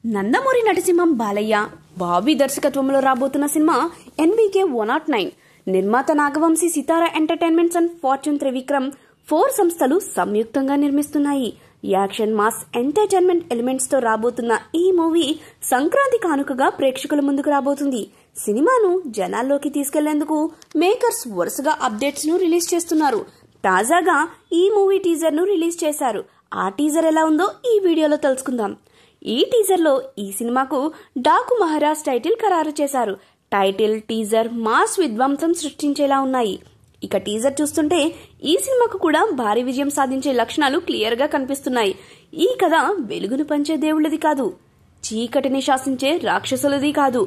నందమూరి నరసింహం బాలయ్య బాబీ దర్శకత్వంలో రాబోతున్న cinema NBK 109 నిర్మాత నాగవంశీ సితారా ఎంటర్టైన్మెంట్స్ అండ్ ఫార్చ్యూన్ త్రివిక్రమ్ 4 సంస్థలు సంయుక్తంగా నిర్మిస్తున్నాయి. యాక్షన్ మాస్ ఎంటర్టైన్మెంట్ ఎలిమెంట్స్ తో రాబోతున్న ఈ మూవీ సంక్రాంతి కానుకగా ప్రేక్షకుల ముందుకు రాబోతుంది. సినిమాను జనాల్లోకి తీసుకెళ్లేందుకు మేకర్స్ వరుసగా అప్డేట్స్ ను రిలీజ్ చేస్తున్నారు. తాజాగా ఈ మూవీ టీజర్ ను రిలీజ్ చేశారు. ఆ టీజర్ ఎలా ఉందో ఈ వీడియోలో తెలుసుకుందాం. ఈ టీజర్ లో ఈ సినిమాకు డాకు మహారాజ్ టైటిల్ ఖరారు చేశారు. టైటిల్, టీజర్ మాస్ విధ్వంసం సృష్టించేలా ఉన్నాయి. ఇక టీజర్ చూస్తుంటే ఈ సినిమాకు కూడా భారీ విజయం సాధించే లక్షణాలు క్లియర్ గా కనిపిస్తున్నాయి. ఈ కథ వెలుగును పంచే దేవుళ్ళది కాదు, చీకటిని శాసించే రాక్షసులది కాదు,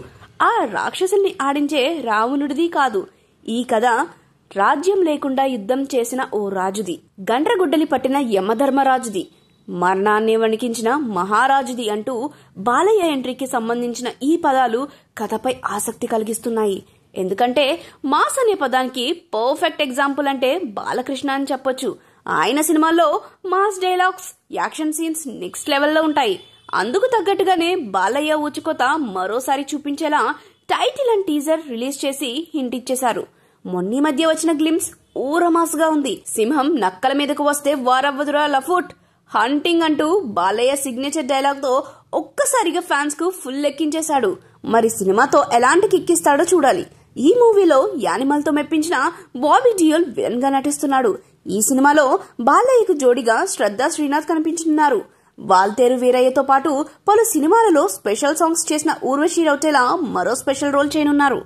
ఆ రాక్షసుల్ని ఆడించే రావణుడిది కాదు. ఈ కథ రాజ్యం లేకుండా యుద్ధం చేసిన ఓ రాజుది, గండ్రగుడ్డలి పట్టిన యమధర్మరాజుది, మరణాన్ని వణికించిన మహారాజుది అంటూ బాలయ్య ఎంట్రీకి సంబంధించిన ఈ పదాలు కథపై ఆసక్తి కలిగిస్తున్నాయి. ఎందుకంటే మాస్ అనే పదానికి పర్ఫెక్ట్ ఎగ్జాంపుల్ అంటే బాలకృష్ణ అని చెప్పొచ్చు. ఆయన సినిమాల్లో mass dialogues, action scenes next లెవెల్లో ఉంటాయి. అందుకు తగ్గట్టుగానే బాలయ్య ఊచుకోత మరోసారి చూపించేలా టైటిల్ అండ్ టీజర్ రిలీజ్ చేసి హింట్ ఇచ్చేశారు. మొన్నీ మధ్య వచ్చిన గ్లిమ్స్ ఊరమాస్ గా ఉంది. సింహం నక్కల మీదకు వస్తే వారవ్వదురా లఫుట్, హంటింగ్ అంటూ బాలయ్య సిగ్నేచర్ డైలాగ్ తో ఒక్కసారిగా ఫ్యాన్స్ కు ఫుల్ ఎక్కించేశాడు. మరి సినిమాతో ఎలాంటి కిక్కిస్తాడో చూడాలి. ఈ మూవీలో యానిమల్ తో మెప్పించిన బాబీ డియోల్ విలన్ గా నటిస్తున్నాడు. ఈ సినిమాలో బాలయ్యకు జోడిగా శ్రద్ధా శ్రీనాథ్ కనిపించనున్నారు. వాల్తేరు వీరయ్యతో పాటు పలు సినిమాలలో స్పెషల్ సాంగ్స్ చేసిన ఊర్వశి రౌటేలా మరో స్పెషల్ రోల్ చేయనున్నారు.